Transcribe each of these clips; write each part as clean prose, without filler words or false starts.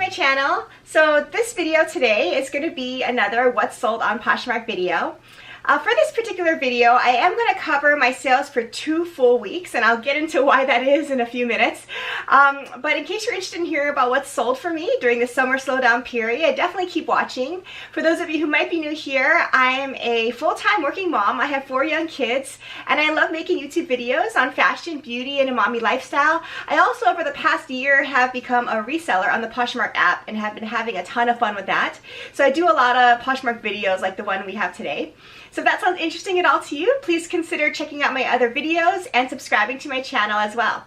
my channel. So this video today is going to be another what's sold on Poshmark video. For this particular video, I am going to cover my sales for 2 full weeks, and I'll get into why that is in a few minutes. But in case you're interested in hearing about what's sold for me during the summer slowdown period, definitely keep watching. For those of you who might be new here, I'm a full-time working mom. I have 4 young kids, and I love making YouTube videos on fashion, beauty, and a mommy lifestyle. I also, over the past year, have become a reseller on the Poshmark app and have been having a ton of fun with that. So I do a lot of Poshmark videos like the one we have today. So if that sounds interesting at all to you, please consider checking out my other videos and subscribing to my channel as well.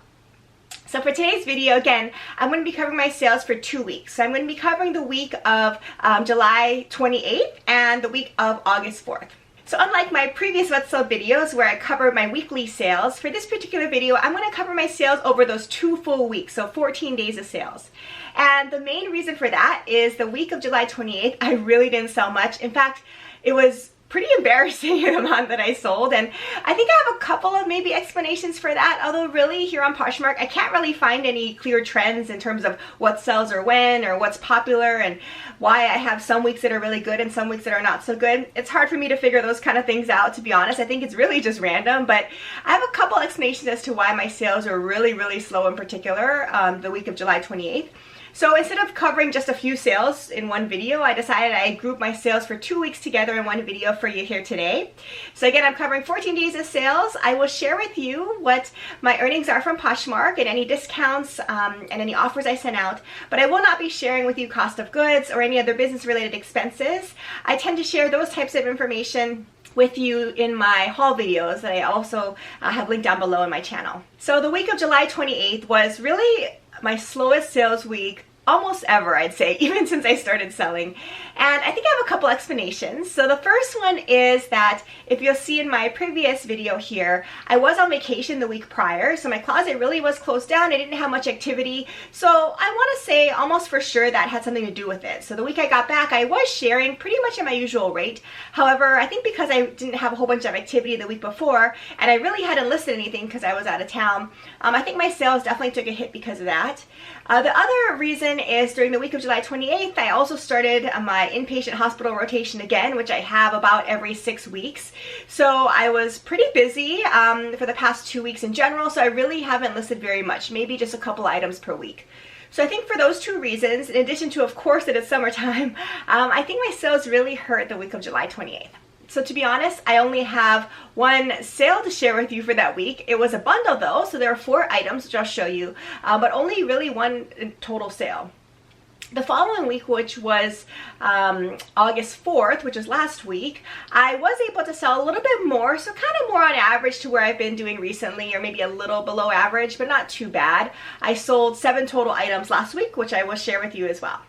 So for today's video, again, I'm going to be covering my sales for 2 weeks. So I'm going to be covering the week of July 28th and the week of August 4th. So unlike my previous What's Sold videos where I covered my weekly sales, for this particular video, I'm going to cover my sales over those 2 full weeks, so 14 days of sales. And the main reason for that is the week of July 28th, I really didn't sell much. In fact, it was pretty embarrassing the amount that I sold, and I think I have a couple of maybe explanations for that, although really here on Poshmark I can't really find any clear trends in terms of what sells or when or what's popular and why I have some weeks that are really good and some weeks that are not so good. It's hard for me to figure those kind of things out, to be honest. I think it's really just random, but I have a couple explanations as to why my sales are really slow in particular the week of July 28th. So instead of covering just a few sales in one video, I decided I'd group my sales for 2 weeks together in one video for you here today. So again, I'm covering 14 days of sales. I will share with you what my earnings are from Poshmark and any discounts and any offers I sent out, but I will not be sharing with you cost of goods or any other business related expenses. I tend to share those types of information with you in my haul videos that I also have linked down below in my channel. So the week of July 28th was really my slowest sales week almost ever, I'd say, even since I started selling. And I think I have a couple explanations. So the first one is that if you'll see in my previous video here, I was on vacation the week prior, so my closet really was closed down. I didn't have much activity. So I want to say almost for sure that had something to do with it. So the week I got back, I was sharing pretty much at my usual rate. However, I think because I didn't have a whole bunch of activity the week before, and I really hadn't listed anything because I was out of town, I think my sales definitely took a hit because of that. The other reason is during the week of July 28th, I also started my inpatient hospital rotation again, which I have about every 6 weeks. So I was pretty busy for the past 2 weeks in general, so I really haven't listed very much, maybe just a couple items per week. So I think for those 2 reasons, in addition to, of course, that it's summertime, I think my sales really hurt the week of July 28th. So to be honest, I only have one sale to share with you for that week. It was a bundle though, so there are 4 items which I'll show you, but only really one total sale. The following week, which was August 4th, which was last week, I was able to sell a little bit more, so kind of more on average to where I've been doing recently, or maybe a little below average, but not too bad. I sold 7 total items last week, which I will share with you as well.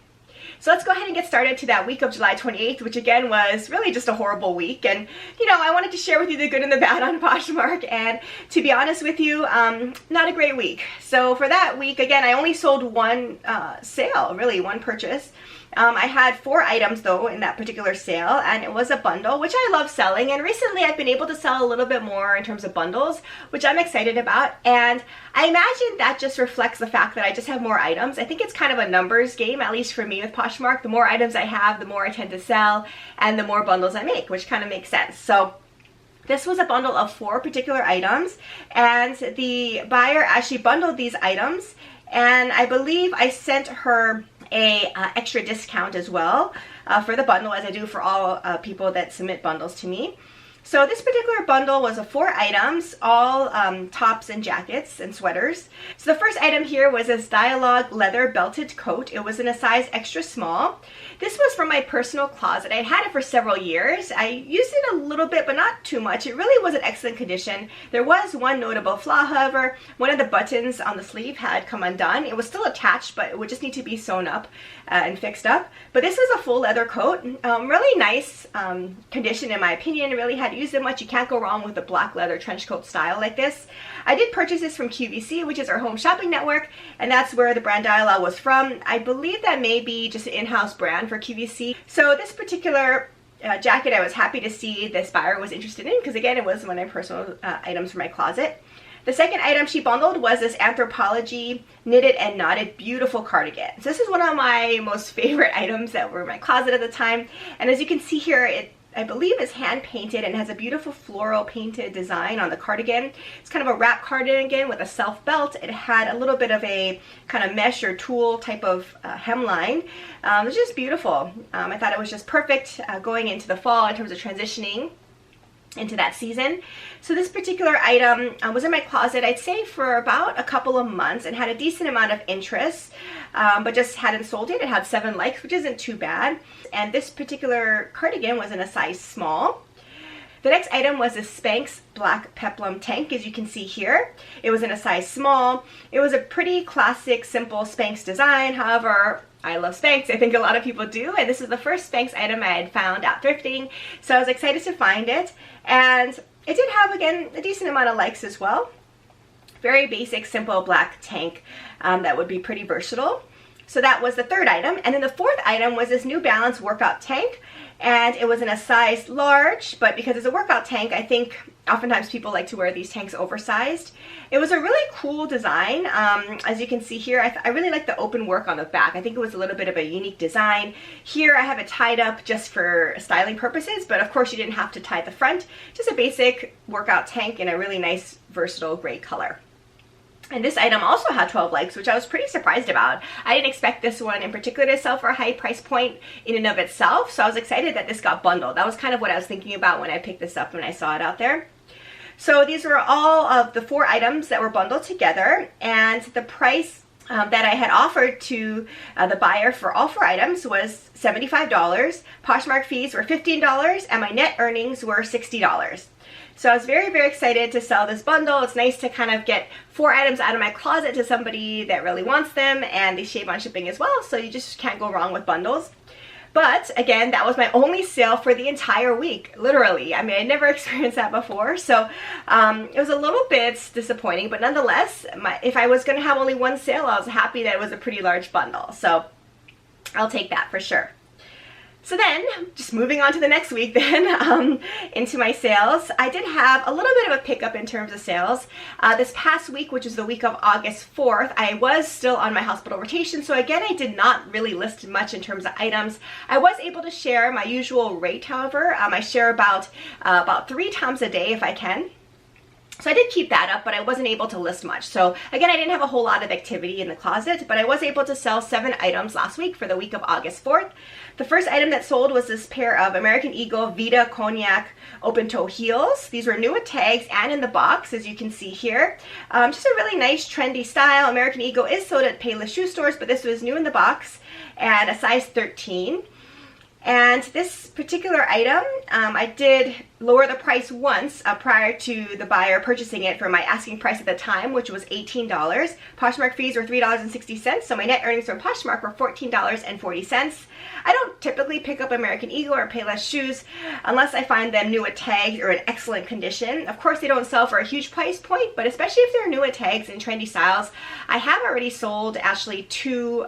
So let's go ahead and get started to that week of July 28th, which again was really just a horrible week. And, you know, I wanted to share with you the good and the bad on Poshmark. And to be honest with you, not a great week. So for that week, again, I only sold one sale, really one purchase. I had 4 items though in that particular sale, and it was a bundle, which I love selling, and recently I've been able to sell a little bit more in terms of bundles, which I'm excited about. And I imagine that just reflects the fact that I just have more items. I think it's kind of a numbers game, at least for me with Poshmark. The more items I have, the more I tend to sell, and the more bundles I make, which kind of makes sense. So this was a bundle of 4 particular items, and the buyer actually bundled these items, and I believe I sent her a extra discount as well for the bundle, as I do for all people that submit bundles to me. So this particular bundle was of 4 items, all tops and jackets and sweaters. So the first item here was this Dialogue leather belted coat. It was in a size extra small. This was from my personal closet. I had it for several years. I used it a little bit, but not too much. It really was in excellent condition. There was one notable flaw, however. One of the buttons on the sleeve had come undone. It was still attached, but it would just need to be sewn up and fixed up. But this was a full leather coat. Really nice condition in my opinion. It really hadn't used it much. You can't go wrong with a black leather trench coat style like this. I did purchase this from QVC, which is our home shopping network, and that's where the brand Dialogue was from. I believe that may be just an in-house brand for QVC. So this particular jacket I was happy to see this buyer was interested in, because again, it was one of my personal items for my closet. The second item she bundled was this Anthropologie knitted and knotted beautiful cardigan. So this is one of my most favorite items that were in my closet at the time. And as you can see here, I believe is hand painted and has a beautiful floral painted design on the cardigan. It's kind of a wrap cardigan with a self belt. It had a little bit of a kind of mesh or tulle type of hemline. It was just beautiful. I thought it was just perfect going into the fall in terms of transitioning into that season. So this particular item was in my closet, I'd say, for about a couple of months and had a decent amount of interest, but just hadn't sold it. It had 7 likes, which isn't too bad. And this particular cardigan was in a size small. The next item was this Spanx black peplum tank, as you can see here. It was in a size small. It was a pretty classic, simple Spanx design. However, I love Spanx. I think a lot of people do, and this is the first Spanx item I had found out thrifting, so I was excited to find it. And it did have, again, a decent amount of likes as well. Very basic, simple black tank that would be pretty versatile. So that was the third item. And then the fourth item was this New Balance workout tank, and it was in a size large, but because it's a workout tank, I think oftentimes people like to wear these tanks oversized. It was a really cool design. As you can see here, I really like the open work on the back. I think it was a little bit of a unique design. Here I have it tied up just for styling purposes, but of course you didn't have to tie the front. Just a basic workout tank in a really nice, versatile gray color. And this item also had 12 likes, which I was pretty surprised about. I didn't expect this one in particular to sell for a high price point in and of itself, so I was excited that this got bundled. That was kind of what I was thinking about when I picked this up when I saw it out there. So these were all of the 4 items that were bundled together, and the price that I had offered to the buyer for all 4 items was $75. Poshmark fees were $15, and my net earnings were $60. So I was very, very excited to sell this bundle. It's nice to kind of get 4 items out of my closet to somebody that really wants them, and they shave on shipping as well, so you just can't go wrong with bundles. But again, that was my only sale for the entire week, literally. I mean, I never experienced that before, so it was a little bit disappointing, but nonetheless, if I was going to have only 1 sale, I was happy that it was a pretty large bundle, so I'll take that for sure. So then, just moving on to the next week then, into my sales, I did have a little bit of a pickup in terms of sales. This past week, which is the week of August 4th, I was still on my hospital rotation, so again, I did not really list much in terms of items. I was able to share my usual rate, however. I share about 3 times a day if I can. So I did keep that up, but I wasn't able to list much. So again, I didn't have a whole lot of activity in the closet, but I was able to sell 7 items last week for the week of August 4th. The first item that sold was this pair of American Eagle Vita Cognac open toe heels. These were new with tags and in the box, as you can see here. Just a really nice trendy style. American Eagle is sold at Payless shoe stores, but this was new in the box and a size 13. And this particular item, I did lower the price once prior to the buyer purchasing it for my asking price at the time, which was $18. Poshmark fees were $3.60, so my net earnings from Poshmark were $14.40. I don't typically pick up American Eagle or Payless shoes unless I find them new at tags or in excellent condition. Of course, they don't sell for a huge price point, but especially if they're new at tags and trendy styles. I have already sold actually 2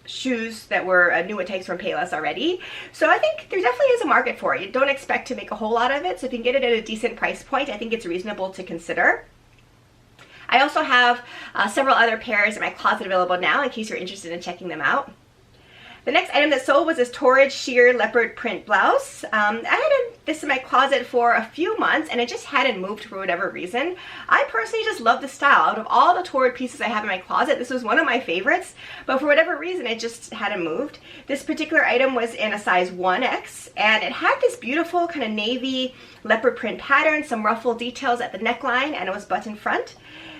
shoes that were new at tags from Payless already. So I think there definitely is a market for it. You don't expect to make a whole lot of it, so if you can get it at a decent price point, I think it's reasonable to consider. I also have several other pairs in my closet available now in case you're interested in checking them out. The next item that sold was this Torrid sheer leopard print blouse. I had this in my closet for a few months and it just hadn't moved for whatever reason. I personally just love the style. Out of all the Torrid pieces I have in my closet, this was one of my favorites, but for whatever reason it just hadn't moved. This particular item was in a size 1X and it had this beautiful kind of navy leopard print pattern, some ruffle details at the neckline, and it was button front.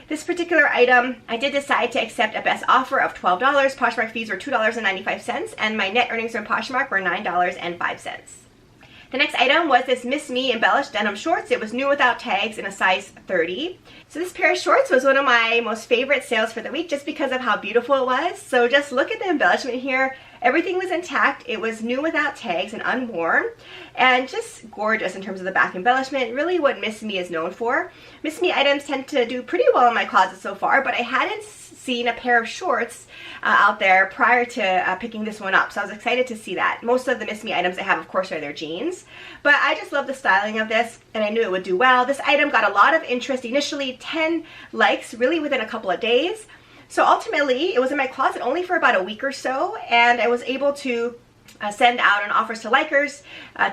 This particular item, I did decide to accept a best offer of $12. Poshmark fees were $2.95, and my net earnings from Poshmark were $9.05. The next item was this Miss Me embellished denim shorts. It was new without tags in a size 30. So this pair of shorts was one of my most favorite sales for the week just because of how beautiful it was. So just look at the embellishment here. Everything was intact. It was new without tags and unworn, and just gorgeous in terms of the back embellishment. Really what Miss Me is known for. Miss Me items tend to do pretty well in my closet so far, but I hadn't seen a pair of shorts out there prior to picking this one up, so I was excited to see that. Most of the Miss Me items I have, of course, are their jeans, but I just love the styling of this, and I knew it would do well. This item got a lot of interest initially, 10 likes really within a couple of days. So ultimately, it was in my closet only for about a week or so, and I was able to send out an offers to likers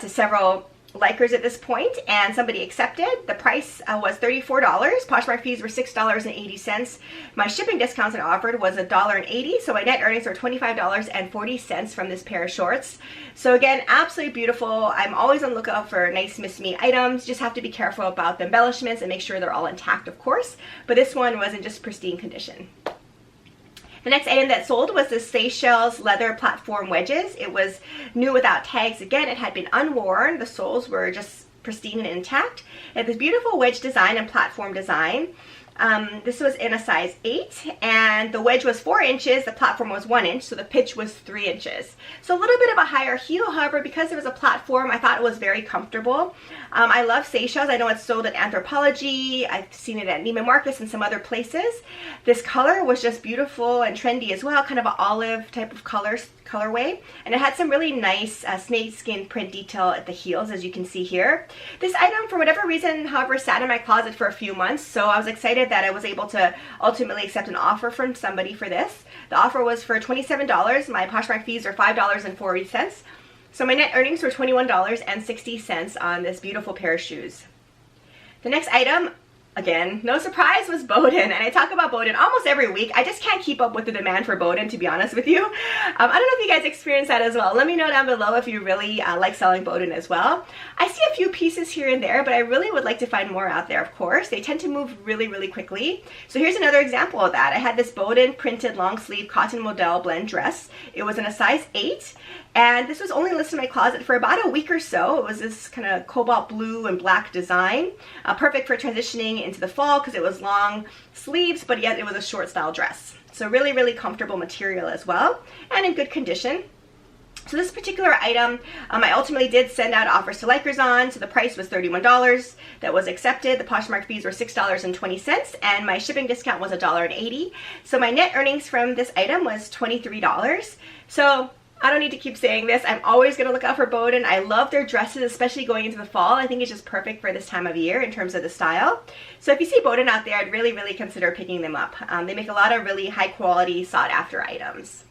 to several likers at this point, and somebody accepted. The price was $34. Poshmark fees were $6.80. My shipping discounts I offered was $1.80, so my net earnings were $25.40 from this pair of shorts. So again, absolutely beautiful. I'm always on the lookout for nice Miss Me items. Just have to be careful about the embellishments and make sure they're all intact, of course, but this one was in just pristine condition. The next item that sold was the Seychelles leather platform wedges. It was new without tags. Again, it had been unworn. The soles were just pristine and intact. It had this beautiful wedge design and platform design. This was in a size 8, and the wedge was 4 inches, the platform was 1 inch, so the pitch was 3 inches. So a little bit of a higher heel, however, because it was a platform, I thought it was very comfortable. I love Seychelles. I know it's sold at Anthropologie. I've seen it at Neiman Marcus and some other places. This color was just beautiful and trendy as well, kind of an olive type of colorway, and it had some really nice snake skin print detail at the heels, as you can see here. This item, for whatever reason, however, sat in my closet for a few months, so I was excited that I was able to ultimately accept an offer from somebody for this. The offer was for $27. My Poshmark fees are $5.40. So my net earnings were $21.60 on this beautiful pair of shoes. The next item, again, no surprise, was Boden, and I talk about Boden almost every week. I just can't keep up with the demand for Boden, to be honest with you. I don't know if you guys experience that as well. Let me know down below if you really like selling Boden as well. I see a few pieces here and there, but I really would like to find more out there, of course. They tend to move really, really quickly. So here's another example of that. I had this Boden printed long sleeve cotton model blend dress. It was in a size 8. And this was only listed in my closet for about a week or so. It was this kind of cobalt blue and black design, perfect for transitioning into the fall because it was long sleeves, but yet it was a short style dress. So really, really comfortable material as well, and in good condition. So this particular item, I ultimately did send out offers to likers on, so the price was $31. That was accepted. The Poshmark fees were $6.20, and my shipping discount was $1.80. So my net earnings from this item was $23. So I don't need to keep saying this. I'm always going to look out for Boden. I love their dresses, especially going into the fall. I think it's just perfect for this time of year in terms of the style. So if you see Boden out there, I'd really, really consider picking them up. They make a lot of really high quality, sought after items.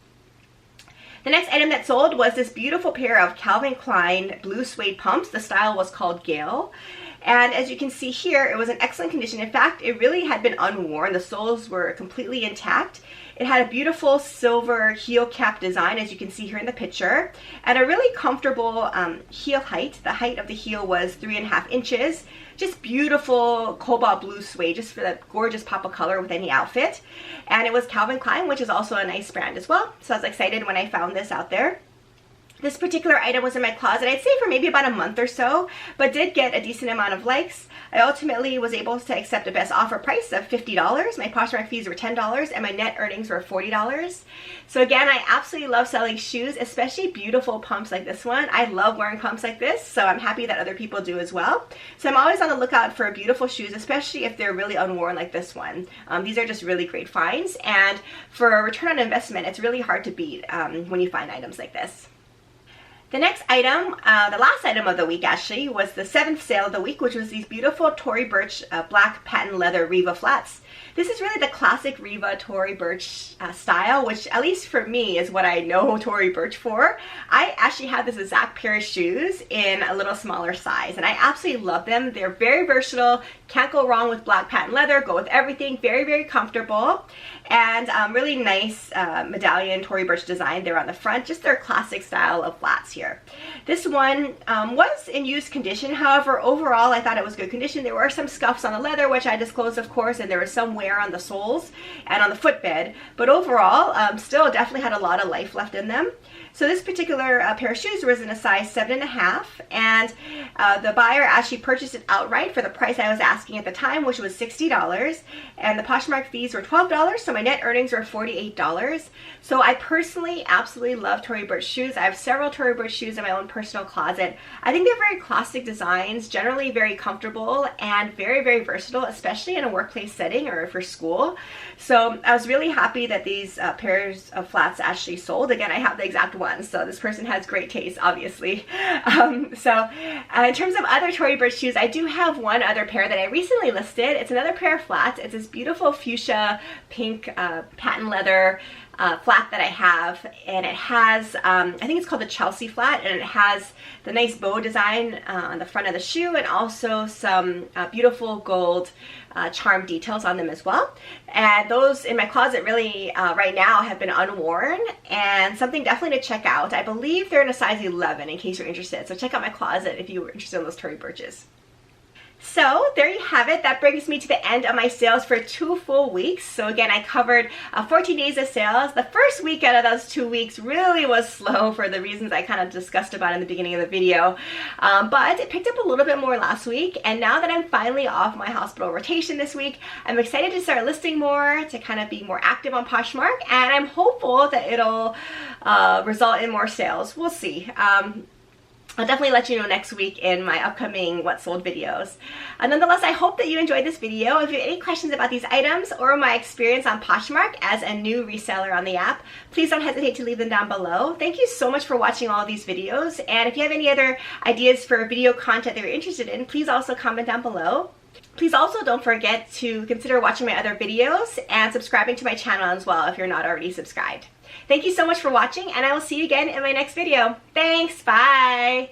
The next item that sold was this beautiful pair of Calvin Klein blue suede pumps. The style was called Gale. And as you can see here, it was in excellent condition. In fact, it really had been unworn. The soles were completely intact. It had a beautiful silver heel cap design, as you can see here in the picture, and a really comfortable heel height. The height of the heel was 3.5 inches. Just beautiful cobalt blue suede, just for that gorgeous pop of color with any outfit. And it was Calvin Klein, which is also a nice brand as well. So I was excited when I found this out there. This particular item was in my closet, I'd say for maybe about a month or so, but did get a decent amount of likes. I ultimately was able to accept a best offer price of $50. My Poshmark fees were $10, and my net earnings were $40. So again, I absolutely love selling shoes, especially beautiful pumps like this one. I love wearing pumps like this, so I'm happy that other people do as well. So I'm always on the lookout for beautiful shoes, especially if they're really unworn like this one. These are just really great finds, and for a return on investment, it's really hard to beat when you find items like this. The next item, the last item of the week actually, was the 7th sale of the week, which was these beautiful Tory Burch black patent leather Riva flats. This is really the classic Riva Tory Burch style, which at least for me is what I know Tory Burch for. I actually have this exact pair of shoes in a little smaller size, and I absolutely love them. They're very versatile, can't go wrong with black patent leather, go with everything, very, very comfortable, and really nice medallion Tory Burch design there on the front, just their classic style of flats here. here. This one was in used condition. However, overall, I thought it was good condition. There were some scuffs on the leather, which I disclosed, of course, and there was some wear on the soles and on the footbed. But overall, still definitely had a lot of life left in them. So this particular pair of shoes was in a size 7.5, and the buyer actually purchased it outright for the price I was asking at the time, which was $60, and the Poshmark fees were $12, so my net earnings were $48. So I personally absolutely love Tory Burch shoes. I have several Tory Burch shoes in my own personal closet. I think they're very classic designs, generally very comfortable and very, very versatile, especially in a workplace setting or for school. So I was really happy that these pairs of flats actually sold. Again, I have the exact one, so this person has great taste, obviously. In terms of other Tory Burch shoes, I do have one other pair that I recently listed. It's another pair of flats. It's this beautiful fuchsia pink patent leather flat that I have, and it has, I think it's called the Chelsea flat, and it has the nice bow design on the front of the shoe, and also some beautiful gold charm details on them as well. And those in my closet really right now have been unworn, and something definitely to check out. I believe they're in a size 11 in case you're interested, so check out my closet if you were interested in those Tory Burches. So there you have it. That brings me to the end of my sales for 2 full weeks. So again, I covered 14 days of sales. The first week out of those 2 weeks really was slow for the reasons I kind of discussed about in the beginning of the video. But it picked up a little bit more last week. And now that I'm finally off my hospital rotation this week, I'm excited to start listing more, to kind of be more active on Poshmark. And I'm hopeful that it'll result in more sales. We'll see. I'll definitely let you know next week in my upcoming What Sold videos. Nonetheless, I hope that you enjoyed this video. If you have any questions about these items or my experience on Poshmark as a new reseller on the app, please don't hesitate to leave them down below. Thank you so much for watching all of these videos. And if you have any other ideas for video content that you're interested in, please also comment down below. Please also don't forget to consider watching my other videos and subscribing to my channel as well if you're not already subscribed. Thank you so much for watching, and I will see you again in my next video. Thanks, bye!